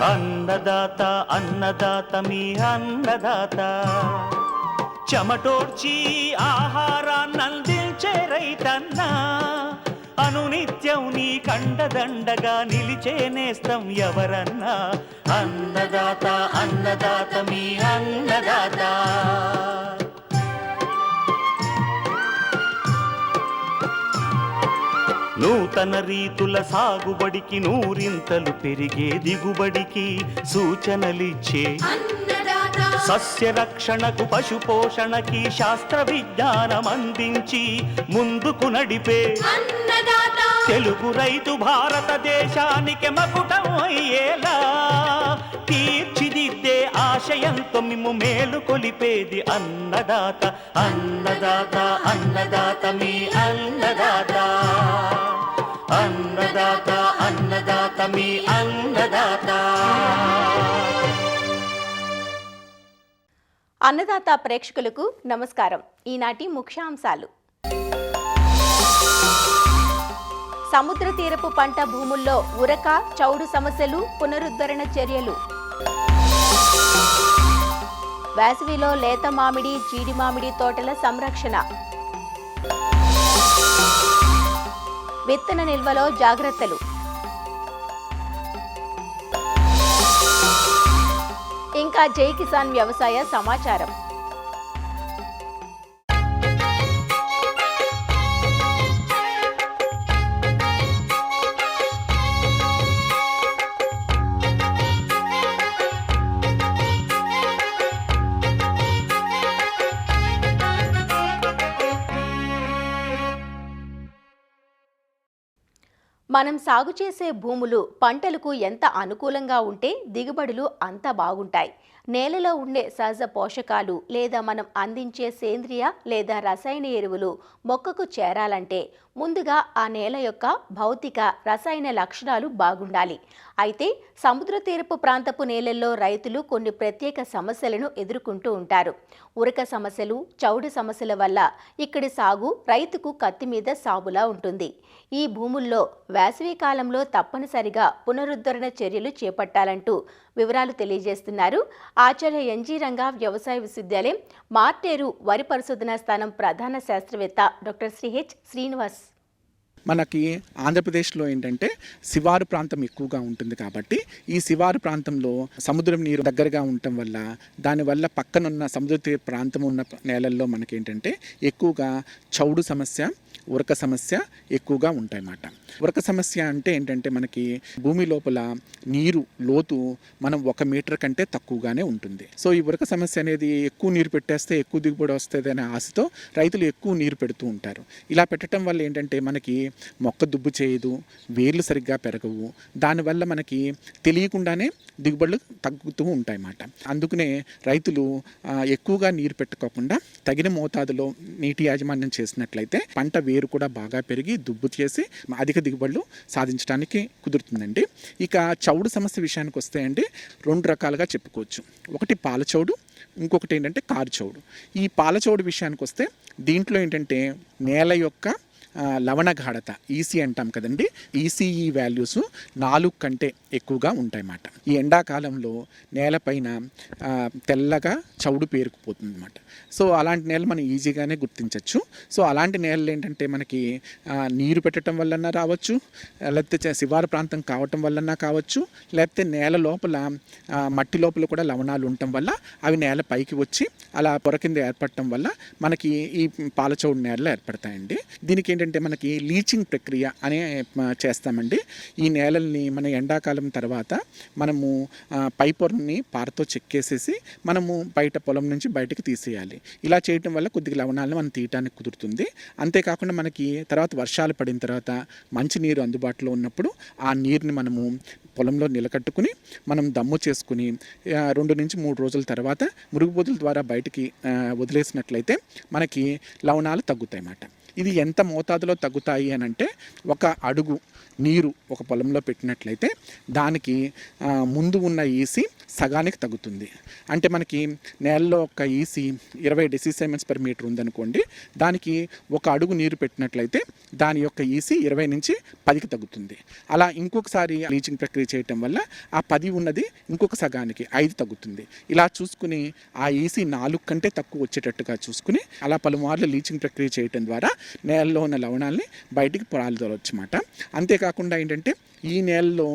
అన్నదాత అన్నదాత మీ అన్నదాత, చెమటోడ్చి ఆహారాన్నందించే రైతన్నా, అనునిత్యం నీ కండదండగా నిలిచే నేస్తం ఎవరన్నా. అన్నదాత అన్నదాత మీ అన్నదాత. నూతన రీతుల సాగుబడికి, నూరింతలు పెరిగే దిగుబడికి సూచనలిచ్చే సస్య రక్షణకు, పశు పోషణకి శాస్త్ర విజ్ఞానం అందించి ముందుకు నడిపే తెలుగు రైతు భారతదేశానికి మకుటం అయ్యేలా తీర్చిదిద్దే ఆశయంతో మిమ్ము మేలు కొలిపేది అన్నదాత. అన్నదాత అన్నదాత మీ అన్నదాత. అన్నదాత అన్నదాత మీ అన్నదాత. అన్నదాత ప్రేక్షకులకు నమస్కారం. ఈనాటి ముఖ్యాంశాలు: సముద్ర తీరపు పంట భూముల్లో ఉరక, చౌడు సమస్యలు, పునరుద్ధరణ చర్యలు. వేసవిలో లేత మామిడి, జీడి మామిడి తోటల సంరక్షణ. విత్తన నిల్వలో జాగ్రత్తలు. ఇంకా జై కిసాన్ వ్యవసాయ సమాచారం. మనం సాగు చేసే భూములు పంటలకు ఎంత అనుకూలంగా ఉంటే దిగుబడులు అంత బాగుంటాయి. నేలలో ఉండే సహజ పోషకాలు లేదా మనం అందించే సేంద్రియ లేదా రసాయన ఎరువులు మొక్కకు చేరాలంటే ముందుగా ఆ నేల యొక్క భౌతిక, రసాయన లక్షణాలు బాగుండాలి. అయితే సముద్ర తీరపు ప్రాంతపు నేలల్లో రైతులు కొన్ని ప్రత్యేక సమస్యలను ఎదుర్కొంటూ ఉంటారు. ఉరక సమస్యలు, చౌడు సమస్యల వల్ల ఇక్కడి సాగు రైతుకు కత్తి మీద సాబులా ఉంటుంది. ఈ భూముల్లో వేసవి కాలంలో తప్పనిసరిగా పునరుద్ధరణ చర్యలు చేపట్టాలంటూ వివరాలు తెలియజేస్తున్నారు ఆచార్య ఎన్జీ రంగా వ్యవసాయ విశ్వవిద్యాలయం మార్టేరు వరి పరిశోధనా స్థానం ప్రధాన శాస్త్రవేత్త డాక్టర్ శ్రీ హెచ్ శ్రీనివాస్. మనకి ఆంధ్రప్రదేశ్లో ఏంటంటే శివారు ప్రాంతం ఎక్కువగా ఉంటుంది కాబట్టి ఈ శివారు ప్రాంతంలో సముద్రం నీరు దగ్గరగా ఉండటం వల్ల దానివల్ల పక్కనున్న సముద్ర తీర ప్రాంతం ఉన్న నేలల్లో మనకేంటంటే ఎక్కువగా చౌడు సమస్య, ఉరక సమస్య ఎక్కువగా ఉంటాయన్నమాట. ఉరక సమస్య అంటే ఏంటంటే మనకి భూమి లోపల నీరు లోతు మనం 1 మీటర్ కంటే తక్కువగానే ఉంటుంది. సో ఈ ఉరక సమస్య అనేది ఎక్కువ నీరు పెట్టేస్తే ఎక్కువ దిగుబడి వస్తుంది అనే ఆశతో రైతులు ఎక్కువ నీరు పెడుతూ ఉంటారు. ఇలా పెట్టడం వల్ల ఏంటంటే మనకి మొక్క దుబ్బు చేయదు, వేర్లు సరిగ్గా పెరగవు, దానివల్ల మనకి తెలియకుండానే దిగుబడులు తగ్గుతూ ఉంటాయన్నమాట. అందుకనే రైతులు ఎక్కువగా నీరు పెట్టుకోకుండా తగిన మోతాదులో నీటి యాజమాన్యం చేసినట్లయితే పంట వేరు కూడా బాగా పెరిగి దుబ్బు చేసి అధిక దిగుబడులు సాధించడానికి కుదురుతుందండి. ఇక చౌడు సమస్య విషయానికి వస్తే అండి 2 రకాలుగా చెప్పుకోవచ్చు. ఒకటి పాల చౌడు, ఇంకొకటి ఏంటంటే కారు చౌడు. ఈ పాల చౌడు విషయానికి వస్తే దీంట్లో ఏంటంటే నేల యొక్క లవణ గాఢత ఈసీ అంటాం కదండి, ఈసీఈ వాల్యూస్ 4 కంటే ఎక్కువగా ఉంటాయన్నమాట. ఈ ఎండాకాలంలో నేలపైన తెల్లగా చౌడు పేరుకుపోతుంది అన్నమాట. సో అలాంటి నేల మనం ఈజీగానే గుర్తించవచ్చు. సో అలాంటి నేలలు ఏంటంటే మనకి నీరు పెట్టడం వల్లన్నా రావచ్చు, లేకపోతే శివారు ప్రాంతం కావటం వల్లన్నా కావచ్చు, లేకపోతే నేల లోపల మట్టి లోపల కూడా లవణాలు ఉండటం వల్ల అవి నేల పైకి వచ్చి అలా పొర కింద ఏర్పడటం వల్ల మనకి ఈ పాలచౌడు నేలలు ఏర్పడతాయండి. దీనికి ఏంటంటే మనకి లీచింగ్ ప్రక్రియ అనే చేస్తామండి. ఈ నేలల్ని మన ఎండాకాలం తర్వాత మనము పై పొరని పారతో చెక్కేసేసి మనము బయట పొలం నుంచి బయటకు తీసేయాలి. ఇలా చేయటం వల్ల కొద్దిగా లవణాలను మనం తీయటానికి కుదురుతుంది. అంతేకాకుండా మనకి తర్వాత వర్షాలు పడిన తర్వాత మంచి నీరు అందుబాటులో ఉన్నప్పుడు ఆ నీరుని మనము పొలంలో నిలకట్టుకుని మనం దమ్ము చేసుకుని 2 నుంచి 3 రోజుల తర్వాత మురుగుబోతుల ద్వారా బయటికి వదిలేసినట్లయితే మనకి లవణాలు తగ్గుతాయి అన్నమాట. ఇది ఎంత మోతాదులో తగ్గుతాయి అని అంటే, ఒక అడుగు నీరు ఒక పొలంలో పెట్టినట్లయితే దానికి ముందు ఉన్న ఈసీ సగానికి తగ్గుతుంది. అంటే మనకి నేలలో ఒక ఈసీ 20 డెసిసీమెన్స్ పర్ మీటర్ ఉందనుకోండి, దానికి ఒక అడుగు నీరు పెట్టినట్లయితే దాని యొక్క ఈసీ 20 నుంచి 10కి తగ్గుతుంది. అలా ఇంకొకసారి లీచింగ్ ప్రక్రియ చేయటం వల్ల ఆ 10 ఉన్నది ఇంకొక సగానికి 5 తగ్గుతుంది. ఇలా చూసుకుని ఆ ఈసీ 4 కంటే తక్కువ వచ్చేటట్టుగా చూసుకుని అలా పలుమార్లు లీచింగ్ ప్రక్రియ చేయటం ద్వారా నేలలో ఉన్న లవణాలని బయటికి పొరాలదొరవచ్చు అన్నమాట. అంతేకాకుండా ఏంటంటే ఈ నేలలో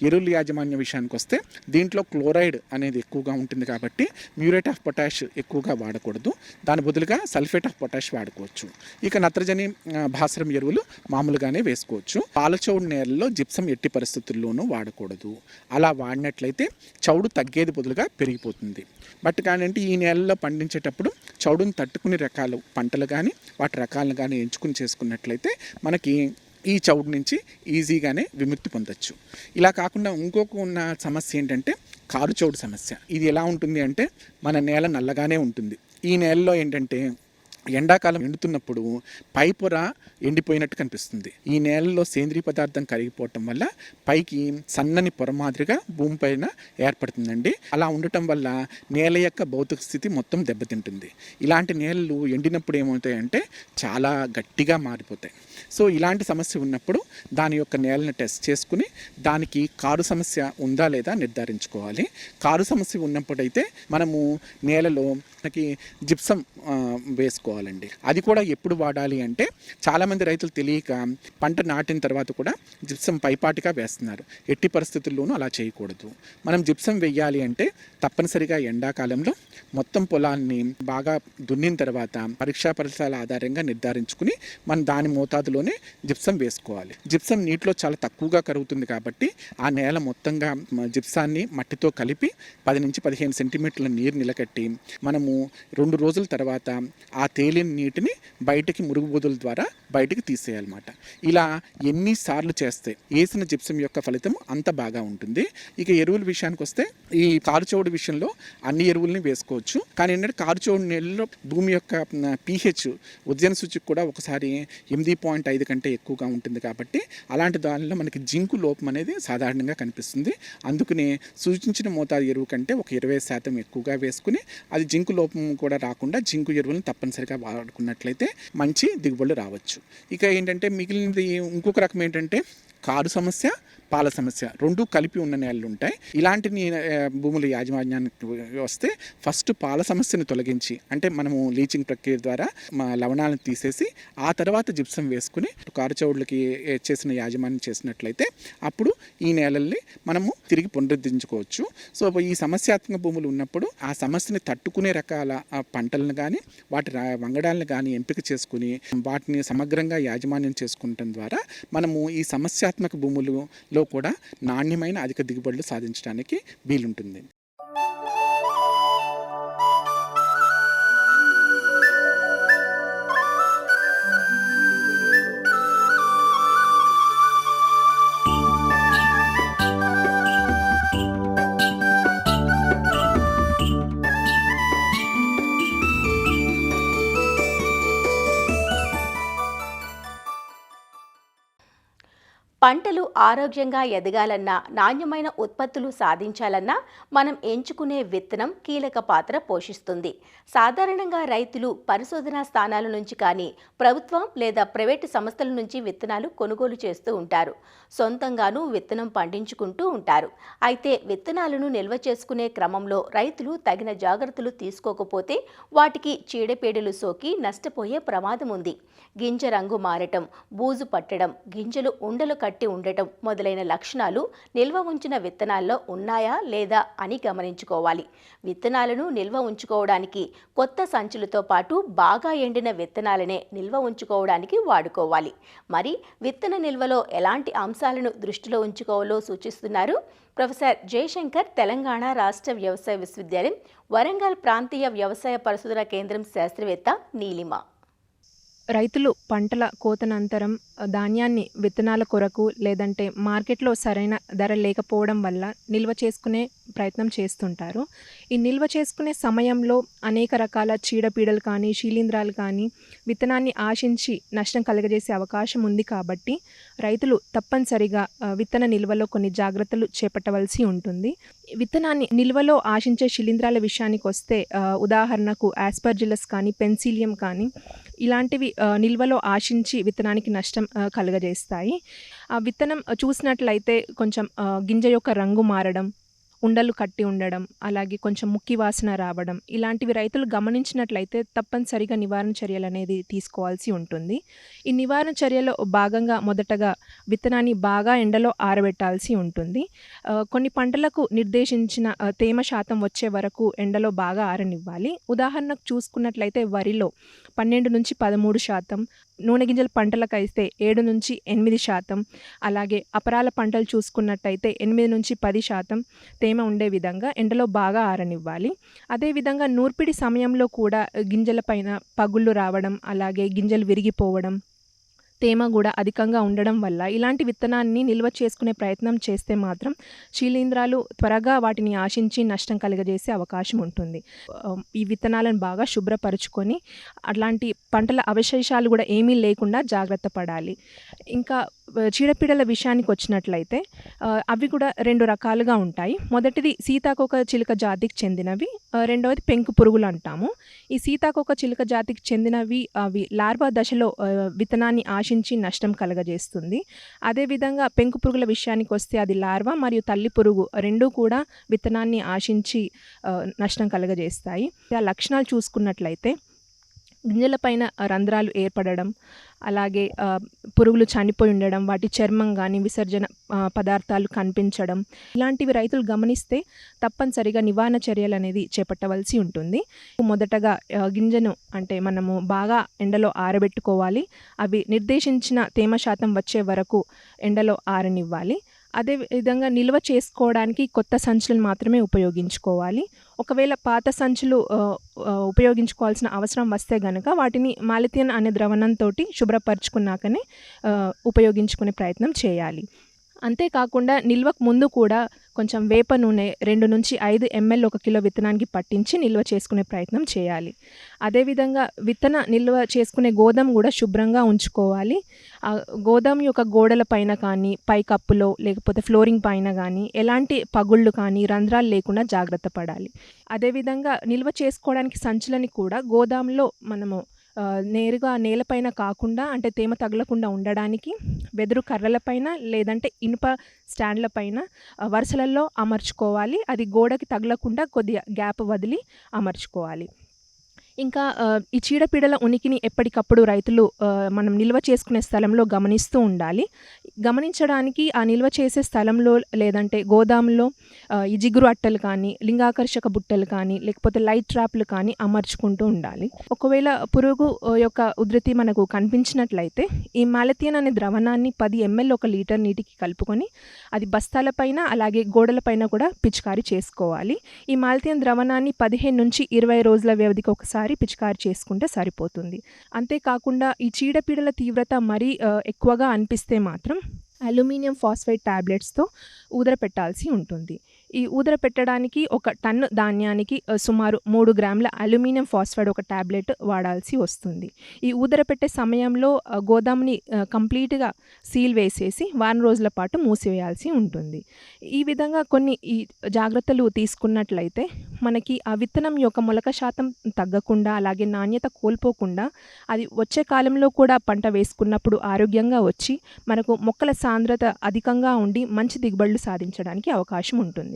ఎరువుల యాజమాన్య విషయానికి వస్తే దీంట్లో క్లోరైడ్ అనేది ఎక్కువగా ఉంటుంది కాబట్టి మ్యూరేట్ ఆఫ్ పొటాష్ ఎక్కువగా వాడకూడదు. దాని బదులుగా సల్ఫేట్ ఆఫ్ పొటాష్ వాడుకోవచ్చు. ఇక నత్రజని భాస్వరం ఎరువులు మామూలుగానే వేసుకోవచ్చు. పాలచౌడు నేలలో జిప్సం ఎట్టి పరిస్థితుల్లోనూ వాడకూడదు. అలా వాడినట్లయితే చౌడు తగ్గేది బదులుగా పెరిగిపోతుంది. బట్ కానీ ఈ నేలలో పండించేటప్పుడు చౌడును తట్టుకునే రకాలు పంటలు కానీ వాటి రకాలను కానీ ఎంచుకుని చేసుకున్నట్లయితే మనకి ఈ చౌడు నుంచి ఈజీగానే విముక్తి పొందొచ్చు. ఇలా కాకుండా ఇంకొక ఉన్న సమస్య ఏంటంటే కారు చౌడు సమస్య. ఇది ఎలా ఉంటుంది అంటే మన నేల నల్లగానే ఉంటుంది. ఈ నేలలో ఏంటంటే ఎండాకాలం ఎండుతున్నప్పుడు పై పొర ఎండిపోయినట్టు కనిపిస్తుంది. ఈ నేలలో సేంద్రీయ పదార్థం కరిగిపోవటం వల్ల పైకి సన్నని పొర మాదిరిగా భూమి పైన ఏర్పడుతుందండి. అలా ఉండటం వల్ల నేల యొక్క భౌతిక స్థితి మొత్తం దెబ్బతింటుంది. ఇలాంటి నేలలు ఎండినప్పుడు ఏమవుతాయంటే చాలా గట్టిగా మారిపోతాయి. సో ఇలాంటి సమస్య ఉన్నప్పుడు దాని యొక్క నేలను టెస్ట్ చేసుకుని దానికి కారు సమస్య ఉందా లేదా నిర్ధారించుకోవాలి. కారు సమస్య ఉన్నప్పుడైతే మనము నేలలో మనకి జిప్సం వేసుకోవాలండి. అది కూడా ఎప్పుడు వాడాలి అంటే చాలామంది రైతులు తెలియక పంట నాటిన తర్వాత కూడా జిప్సం పైపాటిగా వేస్తున్నారు. ఎట్టి పరిస్థితుల్లోనూ అలా చేయకూడదు. మనం జిప్సం వేయాలి అంటే తప్పనిసరిగా ఎండాకాలంలో మొత్తం పొలాన్ని బాగా దున్నిన తర్వాత పరీక్షా ఫలితాల ఆధారంగా నిర్ధారించుకుని మనం దాని మోతాదులోనే జిప్సం వేసుకోవాలి. జిప్సం నీటిలో చాలా తక్కువగా కరుగుతుంది కాబట్టి ఆ నేల మొత్తంగా జిప్సాన్ని మట్టితో కలిపి 10 నుంచి 15 సెంటీమీటర్ల నీరు నిలకట్టి మనము 2 రోజుల తర్వాత ఆ తేలిన నీటిని బయటికి మురుగుబోదుల ద్వారా బయటికి తీసేయాలన్నమాట. ఇలా ఎన్నిసార్లు చేస్తే వేసిన జిప్సం యొక్క ఫలితం అంత బాగా ఉంటుంది. ఇక ఎరువుల విషయానికి వస్తే ఈ కారుచౌడు విషయంలో అన్ని ఎరువుల్ని వేసుకోవచ్చు. కానీ ఏంటంటే కారుచౌడు నేలలో భూమి యొక్క pH ఉద్యాన సూచిక కూడా ఒకసారి 8.5 కంటే ఎక్కువగా ఉంటుంది కాబట్టి అలాంటి దానిలో మనకి జింకు లోపం అనేది సాధారణంగా కనిపిస్తుంది. అందుకనే సూచించిన మోతాదు ఎరువు కంటే ఒక 20% ఎక్కువగా వేసుకుని అది జింకు లోపం కూడా రాకుండా జింకు ఎరువులను తప్పనిసరిగా వాడుకున్నట్లయితే మంచి దిగుబడులు రావచ్చు. ఇక ఏంటంటే మిగిలినది ఇంకొక రకం ఏంటంటే కారు సమస్య, పాల సమస్య రెండూ కలిపి ఉన్న నేలలు ఉంటాయి. ఇలాంటి భూముల యాజమాన్యానికి వస్తే ఫస్ట్ పాల సమస్యను తొలగించి అంటే మనము లీచింగ్ ప్రక్రియ ద్వారా లవణాలను తీసేసి ఆ తర్వాత జిప్సం వేసుకుని కారుచౌడులకి చేసిన యాజమాన్యం చేసినట్లయితే అప్పుడు ఈ నేలల్ని మనము తిరిగి పునరుద్ధరించుకోవచ్చు. సో ఈ సమస్యాత్మక భూములు ఉన్నప్పుడు ఆ సమస్యని తట్టుకునే రకాల పంటలను కానీ వాటి వంగడాలను కానీ ఎంపిక చేసుకుని వాటిని సమగ్రంగా యాజమాన్యం చేసుకుంటం ద్వారా మనము ఈ సమస్యాత్మక భూములలో కూడా నాణ్యమైన అధిక దిగుబడులు సాధించడానికి వీలుంటుంది. పంటలు ఆరోగ్యంగా ఎదగాలన్నా నాణ్యమైన ఉత్పత్తులు సాధించాలన్నా మనం ఎంచుకునే విత్తనం కీలక పాత్ర పోషిస్తుంది. సాధారణంగా రైతులు పరిశోధనా స్థానాల నుంచి కానీ ప్రభుత్వం లేదా ప్రైవేటు సంస్థల నుంచి విత్తనాలు కొనుగోలు చేస్తూ ఉంటారు. సొంతంగానూ విత్తనం పండించుకుంటూ ఉంటారు. అయితే విత్తనాలను నిల్వ చేసుకునే క్రమంలో రైతులు తగిన జాగ్రత్తలు తీసుకోకపోతే వాటికి చీడపీడలు సోకి నష్టపోయే ప్రమాదం ఉంది. గింజ రంగు మారటం, బూజు పట్టడం, గింజలు ఉండలు కట్టి ఉండటం మొదలైన లక్షణాలు నిల్వ ఉంచిన విత్తనాల్లో ఉన్నాయా లేదా అని గమనించుకోవాలి. విత్తనాలను నిల్వ ఉంచుకోవడానికి కొత్త సంచులతో పాటు బాగా ఎండిన విత్తనాలనే నిల్వ ఉంచుకోవడానికి వాడుకోవాలి. మరి విత్తన నిల్వలో ఎలాంటి అంశాలను దృష్టిలో ఉంచుకోవాలో సూచిస్తున్నారు ప్రొఫెసర్ జయశంకర్, తెలంగాణ రాష్ట్ర వ్యవసాయ విశ్వవిద్యాలయం వరంగల్ ప్రాంతీయ వ్యవసాయ పరిశోధన కేంద్రం శాస్త్రవేత్త నీలిమ. రైతులు పంటల కోతనంతరం ధాన్యాన్ని విత్తనాల కొరకు లేదంటే మార్కెట్లో సరైన ధర లేకపోవడం వల్ల నిల్వ చేసుకునే ప్రయత్నం చేస్తుంటారు. ఈ నిల్వ చేసుకునే సమయంలో అనేక రకాల చీడపీడలు కానీ, శిలీంధ్రాలు కానీ విత్తనాన్ని ఆశించి నష్టం కలుగజేసే అవకాశం ఉంది కాబట్టి రైతులు తప్పనిసరిగా విత్తన నిల్వలో కొన్ని జాగ్రత్తలు చేపట్టవలసి ఉంటుంది. విత్తనాన్ని నిల్వలో ఆశించే శిలీంధ్రాల విషయానికి వస్తే ఉదాహరణకు ఆస్పర్జిల్లస్ కానీ, పెన్సిలియం కానీ ఇలాంటివి నిల్వలో ఆశించి విత్తనానికి నష్టం కలుగజేస్తాయి. ఆ విత్తనం చూసినట్లయితే కొంచెం గింజ యొక్క రంగు మారడం, ఉండలు కట్టి ఉండడం, అలాగే కొంచెం ముక్కి వాసన రావడం ఇలాంటివి రైతులు గమనించినట్లయితే తప్పనిసరిగా నివారణ చర్యలు అనేది తీసుకోవాల్సి ఉంటుంది. ఈ నివారణ చర్యలో భాగంగా మొదటగా విత్తనాన్ని బాగా ఎండలో ఆరబెట్టాల్సి ఉంటుంది. కొన్ని పంటలకు నిర్దేశించిన తేమ శాతం వచ్చే వరకు ఎండలో బాగా ఆరనివ్వాలి. ఉదాహరణకు చూసుకున్నట్లయితే వరిలో 12-13%, నూనె గింజల పంటలకైతే 7-8%, అలాగే అపరాల పంటలు చూసుకున్నట్టయితే 8-10% తేమ ఉండే విధంగా ఎండలో బాగా ఆరనివ్వాలి. అదేవిధంగా నూర్పిడి సమయంలో కూడా గింజలపైన పగుళ్ళు రావడం, అలాగే గింజలు విరిగిపోవడం, తేమ కూడా అధికంగా ఉండడం వల్ల ఇలాంటి విత్తనాన్ని నిల్వ చేసుకునే ప్రయత్నం చేస్తే మాత్రం శిలీంధ్రాలు త్వరగా వాటిని ఆశించి నష్టం కలుగజేసే అవకాశం ఉంటుంది. ఈ విత్తనాలను బాగా శుభ్రపరుచుకొని అట్లాంటి పంటల అవశేషాలు కూడా ఏమీ లేకుండా జాగ్రత్త పడాలి. ఇంకా చీడపీడల విషయానికి వచ్చినట్లయితే అవి కూడా 2 రకాలుగా ఉంటాయి. మొదటిది సీతాకోక చిలుక జాతికి చెందినవి, రెండవది పెంకు పురుగులు అంటాము. ఈ సీతాకోక చిలుక జాతికి చెందినవి అవి లార్వా దశలో విత్తనాన్ని ఆశించి నష్టం కలగజేస్తుంది. అదేవిధంగా పెంకు పురుగుల విషయానికి వస్తే అది లార్వా మరియు తల్లి పురుగు రెండూ కూడా విత్తనాన్ని ఆశించి నష్టం కలగజేస్తాయి. ఆ లక్షణాలు చూసుకున్నట్లయితే గింజలపైన రంధ్రాలు ఏర్పడడం, అలాగే పురుగులు చనిపోయి ఉండడం, వాటి చర్మం కానీ విసర్జన పదార్థాలు కనిపించడం ఇలాంటివి రైతులు గమనిస్తే తప్పనిసరిగా నివారణ చర్యలు అనేది చేపట్టవలసి ఉంటుంది. మొదటగా గింజను అంటే మనము బాగా ఎండలో ఆరబెట్టుకోవాలి. అవి నిర్దేశించిన తేమ శాతం వచ్చే వరకు ఎండలో ఆరనివ్వాలి. అదేవిధంగా నిల్వ చేసుకోవడానికి కొత్త సంచులను మాత్రమే ఉపయోగించుకోవాలి. ఒకవేళ పాత సంచులు ఉపయోగించుకోవాల్సిన అవసరం వస్తే గనక వాటిని మాలిథియన్ అనే ద్రవణంతో శుభ్రపరచుకున్నాకనే ఉపయోగించుకునే ప్రయత్నం చేయాలి. అంతేకాకుండా నిల్వకు ముందు కూడా కొంచెం వేప నూనె 2-5 ml 1 కిలో విత్తనానికి పట్టించి నిల్వ చేసుకునే ప్రయత్నం చేయాలి. అదేవిధంగా విత్తన నిల్వ చేసుకునే గోదాం కూడా శుభ్రంగా ఉంచుకోవాలి. ఆ గోదాం యొక్క గోడల పైన కానీ, పై కప్పులో లేకపోతే ఫ్లోరింగ్ పైన కానీ ఎలాంటి పగుళ్ళు కానీ రంధ్రాలు లేకుండా జాగ్రత్త పడాలి. అదేవిధంగా నిల్వ చేసుకోవడానికి సంచులని కూడా గోదాంలో మనము నేరుగా నేలపైన కాకుండా అంటే తేమ తగలకుండా ఉండడానికి వెదురు కర్రలపైన లేదంటే ఇనుప స్టాండ్ల పైన వరుసలలో అమర్చుకోవాలి. అది గోడకి తగలకుండా కొద్దిగా గ్యాప్ వదిలి అమర్చుకోవాలి. ఇంకా ఈ చీడపీడల ఉనికిని ఎప్పటికప్పుడు రైతులు మనం నిల్వ చేసుకునే స్థలంలో గమనిస్తూ ఉండాలి. గమనించడానికి ఆ నిల్వ చేసే స్థలంలో లేదంటే గోదాంలో ఈ జిగురు అట్టలు కానీ, లింగాకర్షక బుట్టలు కానీ, లేకపోతే లైట్ ట్రాప్లు కానీ అమర్చుకుంటూ ఉండాలి. ఒకవేళ పురుగు యొక్క ఉధృతి మనకు కనిపించినట్లయితే ఈ మాలిథియన్ అనే ద్రవణాన్ని 10 ml 1 లీటర్ నీటికి కలుపుకొని అది బస్తాలపైన అలాగే గోడలపైన కూడా పిచికారీ చేసుకోవాలి. ఈ మాలిథియన్ ద్రవణాన్ని 15-20 రోజుల వ్యవధికి ఒకసారి పిచికారీ చేసుకుంటే సరిపోతుంది. అంతేకాకుండా ఈ చీడపీడల తీవ్రత మరీ ఎక్కువగా అనిపిస్తే మాత్రం అల్యూమినియం ఫాస్ఫేట్ టాబ్లెట్స్తో ఊదర పెట్టాల్సి ఉంటుంది. ఈ ఊదర పెట్టడానికి 1 టన్ను ధాన్యానికి సుమారు 3 గ్రాముల అల్యూమినియం ఫాస్ఫేట్ ఒక టాబ్లెట్ వాడాల్సి వస్తుంది. ఈ ఊదర పెట్టే సమయంలో గోదాంని కంప్లీట్గా సీల్ వేసేసి వారం రోజుల పాటు మూసివేయాల్సి ఉంటుంది. ఈ విధంగా కొన్ని ఈ జాగ్రత్తలు తీసుకున్నట్లయితే మనకి ఆ విత్తనం యొక్క మొలక శాతం తగ్గకుండా అలాగే నాణ్యత కోల్పోకుండా అది వచ్చే కాలంలో కూడా పంట వేసుకున్నప్పుడు ఆరోగ్యంగా వచ్చి మనకు మొక్కల సాంద్రత అధికంగా ఉండి మంచి దిగుబడులు సాధించడానికి అవకాశం ఉంటుంది.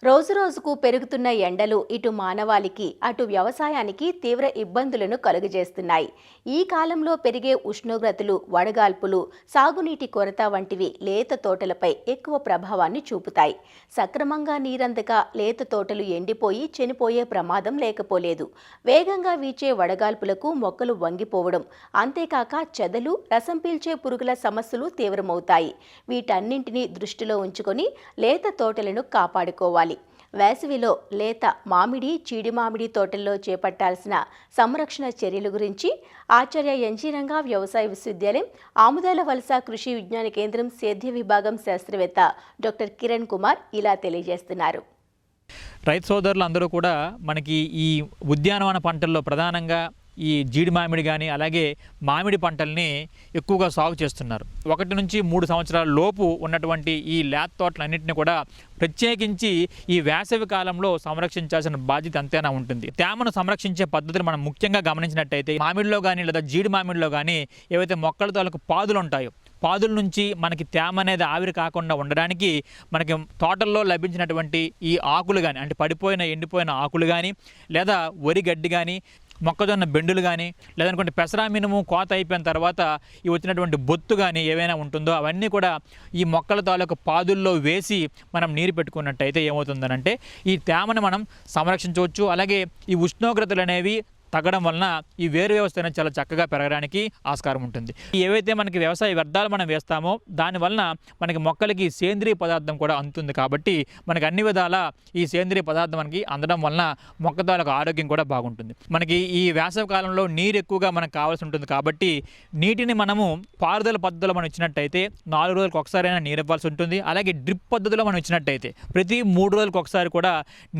రోజురోజుకు పెరుగుతున్న ఎండలు ఇటు మానవాళికి అటు వ్యవసాయానికి తీవ్ర ఇబ్బందులను కలుగజేస్తున్నాయి. ఈ కాలంలో పెరిగే ఉష్ణోగ్రతలు, వడగాల్పులు, సాగునీటి కొరత వంటివి లేత తోటలపై ఎక్కువ ప్రభావాన్ని చూపుతాయి. సక్రమంగా నీరందక లేత తోటలు ఎండిపోయి చనిపోయే ప్రమాదం లేకపోలేదు. వేగంగా వీచే వడగాల్పులకు మొక్కలు వంగిపోవడం, అంతేకాక చెదలు, రసం పీల్చే పురుగుల సమస్యలు తీవ్రమవుతాయి. వీటన్నింటినీ దృష్టిలో ఉంచుకొని లేత తోటలను కాపాడుకోవాలి. వేసవిలో లేత మామిడి, చీడి మామిడి తోటల్లో చేపట్టాల్సిన సంరక్షణ చర్యల గురించి ఆచార్య ఎన్జీ రంగా వ్యవసాయ విశ్వవిద్యాలయం ఆముదాల వలస కృషి విజ్ఞాన కేంద్రం సేద్య విభాగం శాస్త్రవేత్త డాక్టర్ కిరణ్ కుమార్ ఇలా తెలియజేస్తున్నారు. రైతు సోదరులు అందరూ కూడా మనకి ఈ ఉద్యానవన పంటల్లో ప్రధానంగా ఈ జీడి మామిడి కానీ అలాగే మామిడి పంటల్ని ఎక్కువగా సాగు చేస్తున్నారు. 1 నుంచి 3 సంవత్సరాల లోపు ఉన్నటువంటి ఈ లేత తోటలన్నింటినీ కూడా ప్రత్యేకించి ఈ వేసవి కాలంలో సంరక్షించాల్సిన బాధ్యత అంతేనా ఉంటుంది. తేమను సంరక్షించే పద్ధతులు మనం ముఖ్యంగా గమనించినట్టయితే మామిడిలో కానీ లేదా జీడి మామిడిలో కానీ ఏవైతే మొక్కల తాలూకు పాదులు ఉంటాయో, పాదుల నుంచి మనకి తేమ అనేది ఆవిరి కాకుండా ఉండడానికి మనకి తోటల్లో లభించినటువంటి ఈ ఆకులు కానీ, అంటే పడిపోయిన ఎండిపోయిన ఆకులు కానీ, లేదా వరి గడ్డి కానీ, మొక్కజొన్న బెండులు కానీ, లేదనుకుంటే పెసరా మినుము కోత అయిపోయిన తర్వాత ఈ వచ్చినటువంటి బొత్తు కానీ ఏవైనా ఉంటుందో అవన్నీ కూడా ఈ మొక్కల తాలూకు పాదుల్లో వేసి మనం నీరు పెట్టుకున్నట్టయితే ఏమవుతుందనంటే ఈ తేమను మనం సంరక్షించవచ్చు. అలాగే ఈ ఉష్ణోగ్రతలు అనేవి తగ్గడం వలన ఈ వేరు వ్యవస్థ అనేది చాలా చక్కగా పెరగడానికి ఆస్కారం ఉంటుంది. ఏవైతే మనకి వ్యవసాయ వ్యర్థాలు మనం వేస్తామో దానివలన మనకి మొక్కలకి సేంద్రియ పదార్థం కూడా అందుతుంది. కాబట్టి మనకి అన్ని విధాల ఈ సేంద్రియ పదార్థం మనకి అందడం వలన మొక్క తాలూకు ఆరోగ్యం కూడా బాగుంటుంది. మనకి ఈ వేసవి కాలంలో నీరు ఎక్కువగా మనకు కావాల్సి ఉంటుంది. కాబట్టి నీటిని మనము పారుదల పద్ధతిలో మనం ఇచ్చినట్టయితే 4 రోజులకు ఒకసారైనా నీరు ఇవ్వాల్సి ఉంటుంది. అలాగే డ్రిప్ పద్ధతిలో మనం ఇచ్చినట్టయితే ప్రతి 3 రోజులకు ఒకసారి కూడా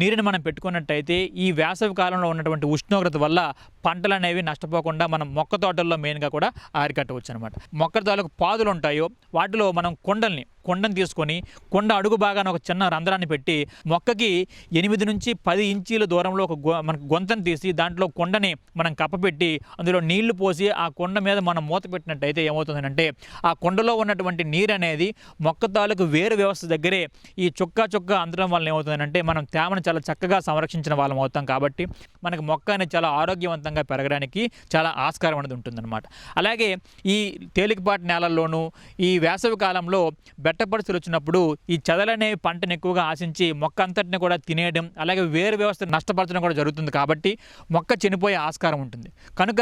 నీరుని మనం పెట్టుకున్నట్టయితే ఈ వేసవి కాలంలో ఉన్నటువంటి ఉష్ణోగ్రత వల్ల పంటలు అనేవి నష్టపోకుండా మనం మొక్క తోటల్లో మెయిన్గా కూడా అరికట్టవచ్చు అనమాట. మొక్క తాలూకు పాదులు ఉంటాయో వాటిలో మనం కొండను తీసుకొని కొండ అడుగు భాగాన ఒక చిన్న రంధ్రాన్ని పెట్టి మొక్కకి 8 నుంచి 10 ఇంచీల దూరంలో మనకు గొంతను తీసి దాంట్లో కొండని మనం కప్పపెట్టి అందులో నీళ్లు పోసి ఆ కొండ మీద మనం మూత పెట్టినట్టయితే ఏమవుతుందంటే ఆ కొండలో ఉన్నటువంటి నీరు అనేది మొక్క తాలూకు వేరు వ్యవస్థ దగ్గరే ఈ చుక్క అందడం వల్ల ఏమవుతుందంటే మనం తేమను చాలా చక్కగా సంరక్షించిన వాళ్ళం అవుతాం. కాబట్టి మనకి మొక్క అనేది చాలా ఆరోగ్యవంతంగా పెరగడానికి చాలా ఆస్కారం అనేది ఉంటుందన్నమాట. అలాగే ఈ తేలికపాటి నేలల్లోనూ ఈ వేసవి కాలంలో బెట్ట పరిస్థితులు వచ్చినప్పుడు ఈ చెదలనేవి పంటను ఎక్కువగా ఆశించి మొక్క అంతటిని కూడా తినేయడం, అలాగే వేరు వ్యవస్థ నష్టపరచడం కూడా జరుగుతుంది. కాబట్టి మొక్క చనిపోయే ఆస్కారం ఉంటుంది. కనుక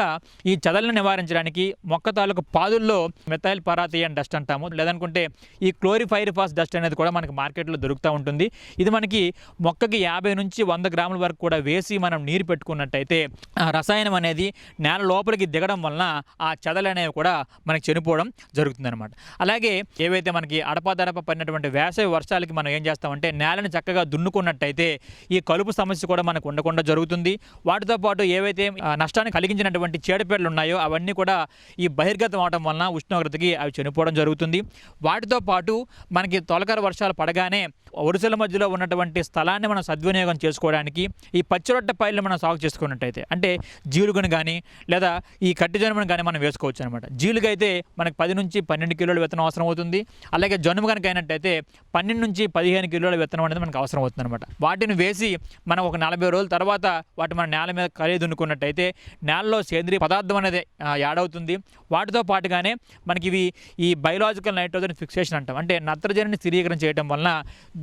ఈ చెదలను నివారించడానికి మొక్క తాలూకు పాదుల్లో మెథైల్ పరాథియన్ డస్ట్ అంటాము, లేదనుకుంటే ఈ క్లోరిఫైరిఫాస్ డస్ట్ అనేది కూడా మనకి మార్కెట్లో దొరుకుతూ ఉంటుంది. ఇది మనకి మొక్కకి 50 నుంచి 100 గ్రాముల వరకు కూడా వేసి మనం నీరు పెట్టుకున్నట్టయితే ఆ రసాయనం అనేది నేల లోపలికి దిగడం వలన ఆ చెదలు అనేవి కూడా మనకి చనిపోవడం జరుగుతుందన్నమాట. అలాగే ఏవైతే మనకి అడపాదడప పడినటువంటి వేసవి వర్షాలకి మనం ఏం చేస్తామంటే నేలని చక్కగా దున్నుకున్నట్టయితే ఈ కలుపు సమస్య కూడా మనకు ఉండకుండా జరుగుతుంది. వాటితో పాటు ఏవైతే నష్టాన్ని కలిగించినటువంటి చీడపీడలు ఉన్నాయో అవన్నీ కూడా ఈ బహిర్గతం అవడం వలన ఉష్ణోగ్రతకి అవి చనిపోవడం జరుగుతుంది. వాటితో పాటు మనకి తొలకరి వర్షాలు పడగానే వరుసల మధ్యలో ఉన్నటువంటి స్థలాన్ని మనం సద్వినియోగం చేసుకోవడానికి ఈ పచ్చిరొట్ట పైర్లు మనం సాగు చేసుకున్నట్టయితే అంటే జీలుగుని కానీ లేదా ఈ కట్టి జనుమును కానీ మనం వేసుకోవచ్చు అనమాట. జీలుగు అయితే మనకు 10 నుంచి 12 కిలోల విత్తనం అవసరం అవుతుంది. అలాగే జనుము కనుక అయినట్టయితే 12 నుంచి 15 కిలోల విత్తనం అనేది మనకు అవసరం అవుతుంది అనమాట. వాటిని వేసి మనం ఒక 40 రోజుల తర్వాత వాటి మన నేల మీద కలిగి దున్నుకున్నట్టయితే నేలలో సేంద్రియ పదార్థం అనేది యాడ్ అవుతుంది. వాటితో పాటుగానే మనకి ఇవి ఈ బయోలాజికల్ నైట్రోజన్ ఫిక్సేషన్ అంటాం, అంటే నత్రజనిని స్థిరీకరణ చేయడం వలన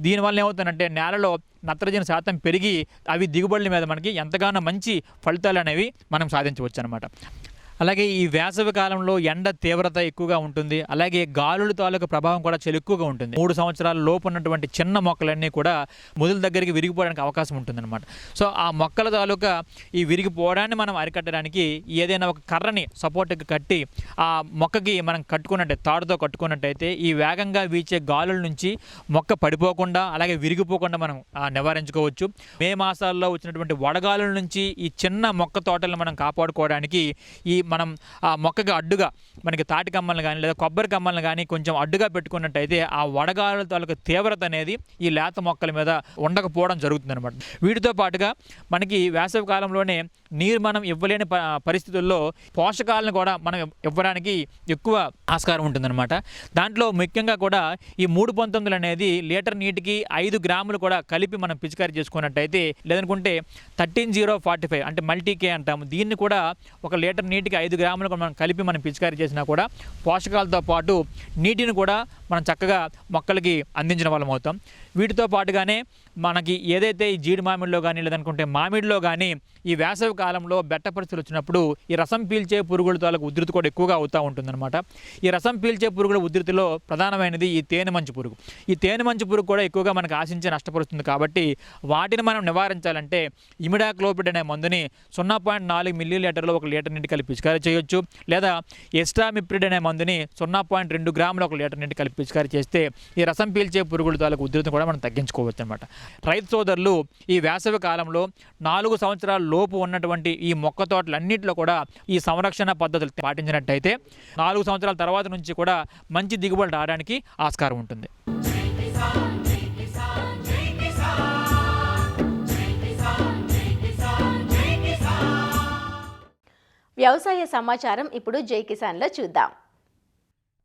దీనివల్ల ఏమవుతుందంటే నేలలో నత్రజని శాతం పెరిగి అవి దిగుబడుల మీద మనకి ఎంతగానో మంచి ఫలితాలు అనేవి మనం సాధించవచ్చు అనమాట. అలాగే ఈ వేసవి కాలంలో ఎండ తీవ్రత ఎక్కువగా ఉంటుంది. అలాగే గాలుల తాలూకు ప్రభావం కూడా చాలా ఎక్కువగా ఉంటుంది. 3 సంవత్సరాల లోపు ఉన్నటువంటి చిన్న మొక్కలన్నీ కూడా మొదల దగ్గరికి విరిగిపోవడానికి అవకాశం ఉంటుందన్నమాట. సో ఆ మొక్కల తాలూకా ఈ విరిగిపోవడాన్ని మనం అరికట్టడానికి ఏదైనా ఒక కర్రని సపోర్ట్కి కట్టి ఆ మొక్కకి మనం కట్టుకున్నట్టే తాడుతో కట్టుకున్నట్టయితే ఈ వేగంగా వీచే గాలుల నుంచి మొక్క పడిపోకుండా అలాగే విరిగిపోకుండా మనం నివారించుకోవచ్చు. మే మాసాల్లో వచ్చినటువంటి వడగాలుల నుంచి ఈ చిన్న మొక్క తోటలను మనం కాపాడుకోవడానికి ఈ మనం ఆ మొక్కకి అడ్డుగా మనకి తాటి కమ్మలను కానీ లేదా కొబ్బరి కమ్మలను కానీ కొంచెం అడ్డుగా పెట్టుకున్నట్టయితే ఆ వడగాలుల తాలూకు తీవ్రత అనేది ఈ లేత మొక్కల మీద ఉండకపోవడం జరుగుతుంది అనమాట. వీటితో పాటుగా మనకి వేసవి కాలంలోనే నీరు మనం ఇవ్వలేని పరిస్థితుల్లో పోషకాలను కూడా మనం ఇవ్వడానికి ఎక్కువ ఆస్కారం ఉంటుందన్నమాట. దాంట్లో ముఖ్యంగా కూడా ఈ 319 అనేది లీటర్ నీటికి 5 గ్రాములు కూడా కలిపి మనం పిచికారీ చేసుకున్నట్టయితే, లేదనుకుంటే 13045 అంటే మల్టీకే అంటాము, దీన్ని కూడా ఒక లీటర్ నీటికి 5 గ్రాములు మనం కలిపి మనం పిచికారీ చేసినా కూడా పోషకాలతో పాటు నీటిని కూడా మనం చక్కగా మొక్కలకి అందించిన వాళ్ళం అవుతాం. వీటితో పాటుగానే మనకి ఏదైతే ఈ జీడి మామిడిలో కానీ లేదనుకుంటే మామిడిలో కానీ ఈ వేసవి కాలంలో బెట్ట పరిస్థితులు వచ్చినప్పుడు ఈ రసం పీల్చే పురుగుల తాలూకు ఉధృతి కూడా ఎక్కువగా అవుతూ ఉంటుందన్నమాట. ఈ రసం పీల్చే పురుగుల ఉధృతిలో ప్రధానమైనది ఈ తేనె మంచు పురుగు. ఈ తేనె మంచు పురుగు కూడా ఎక్కువగా మనకు ఆశించి నష్టపరుస్తుంది. కాబట్టి వాటిని మనం నివారించాలంటే ఇమిడాక్లోపిడ్ అనే మందుని 0.4 మిల్లీలీటర్లు 1 లీటర్ నీటి కలిపి పిచికారీ చేయొచ్చు. లేదా ఎస్టామిప్రిడ్ అనే మందుని 0.2 గ్రాములు 1 లీటర్ నీటి కలిపి పిచికారీ చేస్తే ఈ రసం పీల్చే పురుగుల తాలూకు ఉధృతిని కూడా మనం తగ్గించుకోవచ్చు అనమాట. రైతు సోదరులు ఈ వేసవి కాలంలో 4 సంవత్సరాల లోపు ఉన్నటువంటి ఈ మొక్క తోటలన్నింటిలో కూడా ఈ సంరక్షణ పద్ధతులు పాటించినట్టయితే 4 సంవత్సరాల తర్వాత నుంచి కూడా మంచి దిగుబడి రావడానికి ఆస్కారం ఉంటుంది. వ్యవసాయ సమాచారం ఇప్పుడు జై కిసాన్లో చూద్దాం.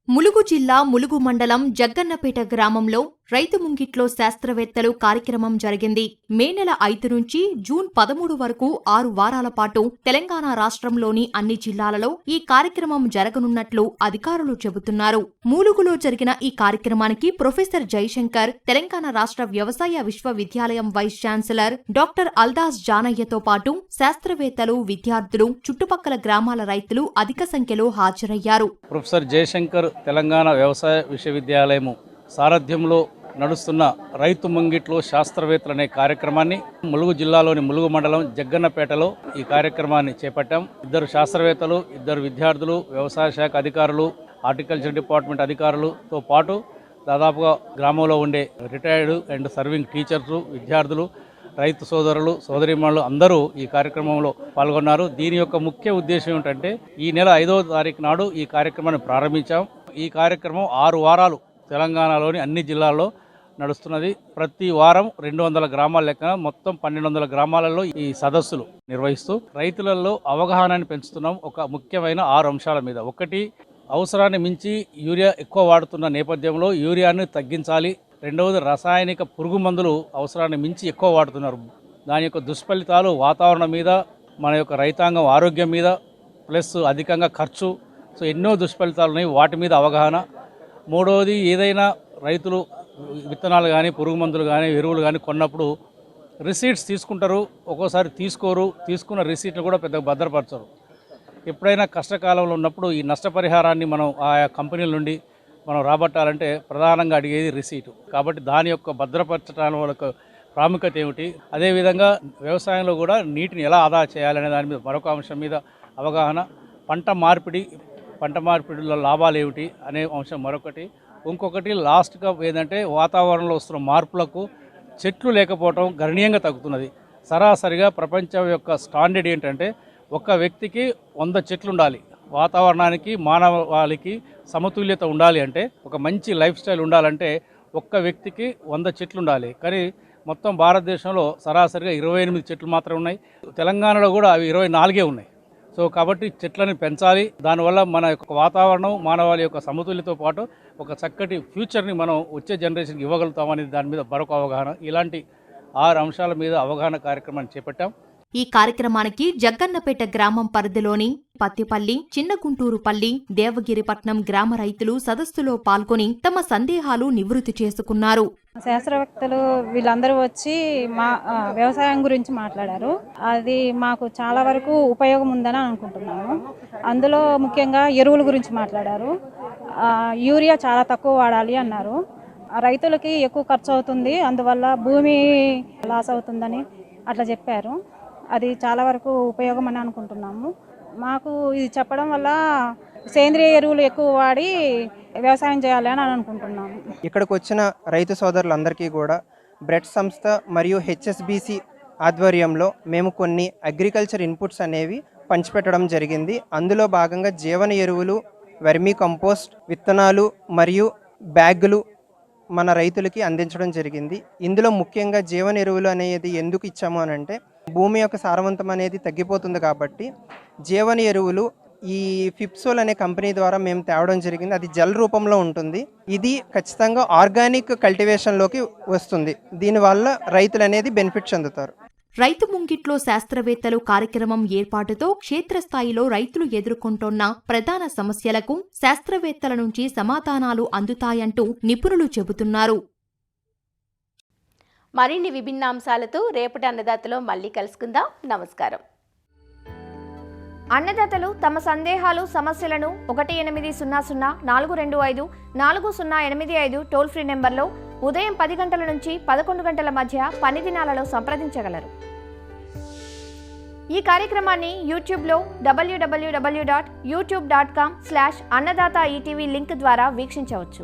ములుగు జిల్లా ములుగు మండలం జగ్గన్నపేట గ్రామంలో రైతు ముంగిట్లో శాస్త్రవేత్తలు కార్యక్రమం జరిగింది. మే నెల 5 నుంచి జూన్ 13 వరకు 6 వారాల పాటు తెలంగాణ రాష్ట్రంలోని అన్ని జిల్లాలలో ఈ కార్యక్రమం జరగనున్నట్లు అధికారులు చెబుతున్నారు. ములుగులో జరిగిన ఈ కార్యక్రమానికి ప్రొఫెసర్ జయశంకర్, తెలంగాణ రాష్ట్ర వ్యవసాయ విశ్వవిద్యాలయం వైస్ ఛాన్సలర్ డాక్టర్ అల్దాస్ జానయ్యతో పాటు శాస్త్రవేత్తలు, విద్యార్థులు, చుట్టుపక్కల గ్రామాల రైతులు అధిక సంఖ్యలో హాజరయ్యారు. ప్రొఫెసర్ జయశంకర్ తెలంగాణ వ్యవసాయ విశ్వవిద్యాలయము సారథ్యంలో నడుస్తున్న రైతు ముంగిట్లో శాస్త్రవేత్తలు అనే కార్యక్రమాన్ని ములుగు జిల్లాలోని ములుగు మండలం జగ్గన్నపేటలో ఈ కార్యక్రమాన్ని చేపట్టాం. 2 శాస్త్రవేత్తలు, 2 విద్యార్థులు, వ్యవసాయ శాఖ అధికారులు, హార్టికల్చర్ డిపార్ట్మెంట్ అధికారులతో పాటు దాదాపుగా గ్రామంలో ఉండే రిటైర్డ్ అండ్ సర్వింగ్ టీచర్లు, విద్యార్థులు, రైతు సోదరులు, సోదరీమణులు అందరూ ఈ కార్యక్రమంలో పాల్గొన్నారు. దీని యొక్క ముఖ్య ఉద్దేశం ఏమిటంటే ఈ నెల 5వ తారీఖు నాడు ఈ కార్యక్రమాన్ని ప్రారంభించాం. ఈ కార్యక్రమం 6 వారాలు తెలంగాణలోని అన్ని జిల్లాల్లో నడుస్తున్నది. ప్రతి వారం 200 గ్రామాల లెక్కన మొత్తం 1200 గ్రామాలలో ఈ సదస్సులు నిర్వహిస్తూ రైతులలో అవగాహనని పెంచుతున్నాం. ఒక ముఖ్యమైన 6 అంశాల మీద. ఒకటి, అవసరాన్ని మించి యూరియా ఎక్కువ వాడుతున్న నేపథ్యంలో యూరియాను తగ్గించాలి. రెండవది, రసాయనిక పురుగు మందులు అవసరాన్ని మించి ఎక్కువ వాడుతున్నారు. దాని యొక్క దుష్ఫలితాలు వాతావరణం మీద, మన యొక్క రైతాంగం ఆరోగ్యం మీద, ప్లస్ అధికంగా ఖర్చు, సో ఎన్నో దుష్ఫలితాలు ఉన్నాయి. వాటి మీద అవగాహన. మూడవది, ఏదైనా రైతులు విత్తనాలు కానీ, పురుగు మందులు కానీ, ఎరువులు కానీ కొన్నప్పుడు రిసీట్స్ తీసుకుంటారు, ఒక్కోసారి తీసుకోరు. తీసుకున్న రిసీట్లు కూడా పెద్దగా భద్రపరచరు. ఎప్పుడైనా కష్టకాలంలో ఉన్నప్పుడు ఈ నష్టపరిహారాన్ని మనం ఆయా కంపెనీల నుండి మనం రాబట్టాలంటే ప్రధానంగా అడిగేది రిసీటు. కాబట్టి దాని యొక్క భద్రపరచడం వాళ్ళకు ప్రాముఖ్యత ఏమిటి, అదేవిధంగా వ్యవసాయంలో కూడా నీటిని ఎలా ఆదా చేయాలనే దాని మీద మరొక అంశం మీద అవగాహన. పంట మార్పిడిలో లాభాలు ఏమిటి అనే అంశం మరొకటి. ఇంకొకటి లాస్ట్గా ఏంటంటే వాతావరణంలో వస్తున్న మార్పులకు చెట్లు లేకపోవడం గణనీయంగా తగ్గుతున్నది. సరాసరిగా ప్రపంచం యొక్క స్టాండర్డ్ ఏంటంటే ఒక వ్యక్తికి 100 చెట్లు ఉండాలి. వాతావరణానికి, మానవాళికి సమతుల్యత ఉండాలి అంటే, ఒక మంచి లైఫ్ స్టైల్ ఉండాలంటే ఒక్క వ్యక్తికి 100 చెట్లు ఉండాలి. కానీ మొత్తం భారతదేశంలో సరాసరిగా 28 చెట్లు మాత్రమే ఉన్నాయి. తెలంగాణలో కూడా అవి 24 ఉన్నాయి. సో కాబట్టి చెట్లను పెంచాలి. దానివల్ల మన యొక్క వాతావరణం, మానవాళి యొక్క సమతుల్యతతో పాటు ఒక చక్కటి ఫ్యూచర్ని మనం వచ్చే జనరేషన్కి ఇవ్వగలుగుతామనేది దాని మీద మరొక అవగాహన. ఇలాంటి 6 అంశాల మీద అవగాహన కార్యక్రమాన్ని చేపట్టాం. ఈ కార్యక్రమానికి జగ్గన్నపేట గ్రామం పరిధిలోని పత్తిపల్లి, చిన్నగుంటూరుపల్లి, దేవగిరిపట్నం గ్రామ రైతులు సదస్సులో పాల్గొని తమ సందేహాలు నివృత్తి చేసుకున్నారు. శాస్త్రవేత్తలు వీళ్ళందరూ వచ్చి మా వ్యవసాయం గురించి మాట్లాడారు. అది మాకు చాలా వరకు ఉపయోగం ఉందని అనుకుంటున్నాము. అందులో ముఖ్యంగా ఎరువుల గురించి మాట్లాడారు. యూరియా చాలా తక్కువ వాడాలి అన్నారు. రైతులకి ఎక్కువ ఖర్చు అవుతుంది, అందువల్ల భూమి లాస్ అవుతుందని అట్లా చెప్పారు. అది చాలా వరకు ఉపయోగం అని అనుకుంటున్నాము. మాకు ఇది చెప్పడం వల్ల సేంద్రియ ఎరువులు ఎక్కువ వాడి వ్యవసాయం చేయాలి అని అనుకుంటున్నాము. ఇక్కడికి వచ్చిన రైతు సోదరులందరికీ కూడా బ్రెడ్ సంస్థ మరియు హెచ్ఎస్బిసి ఆధ్వర్యంలో మేము కొన్ని అగ్రికల్చర్ ఇన్పుట్స్ అనేవి పంచిపెట్టడం జరిగింది. అందులో భాగంగా జీవన ఎరువులు, వెర్మీ కంపోస్ట్, విత్తనాలు మరియు బ్యాగులు మన రైతులకి అందించడం జరిగింది. ఇందులో ముఖ్యంగా జీవన ఎరువులు అనేది ఎందుకు ఇచ్చాము అని అంటే, భూమి యొక్క సారవంతం అనేది తగ్గిపోతుంది కాబట్టి జీవన ఎరువులు ఈ ఫిప్సోల్ అనే కంపెనీ ద్వారా మేము తేవడం జరిగింది. అది జెల్ రూపంలో ఉంటుంది. ఇది ఖచ్చితంగా ఆర్గానిక్ కల్టివేషన్లోకి వస్తుంది. దీనివల్ల రైతులు అనేది బెనిఫిట్ చెందుతారు. రైతు ముంగిట్లో శాస్త్రవేత్తలు కార్యక్రమం ఏర్పాటుతో క్షేత్రస్థాయిలో రైతులు ఎదుర్కొంటోన్న ప్రధాన సమస్యలకు శాస్త్రవేత్తల నుంచి సమాధానాలు అందుతాయంటూ నిపుణులు చెబుతున్నారు. మరిన్ని విభిన్న అంశాలతో రేపటి అన్నదాతలో మళ్ళీ కలుసుకుందాం. నమస్కారం. అన్నదాతలు తమ సందేహాలు సమస్యలను 1800-425-4085 టోల్ ఫ్రీ నెంబర్లో ఉదయం 10 గంటల నుంచి 11 గంటల మధ్య పని దినాలలో సంప్రదించగలరు. ఈ కార్యక్రమాన్ని యూట్యూబ్లో www.youtube.com/annadaata ETV లింక్ ద్వారా వీక్షించవచ్చు.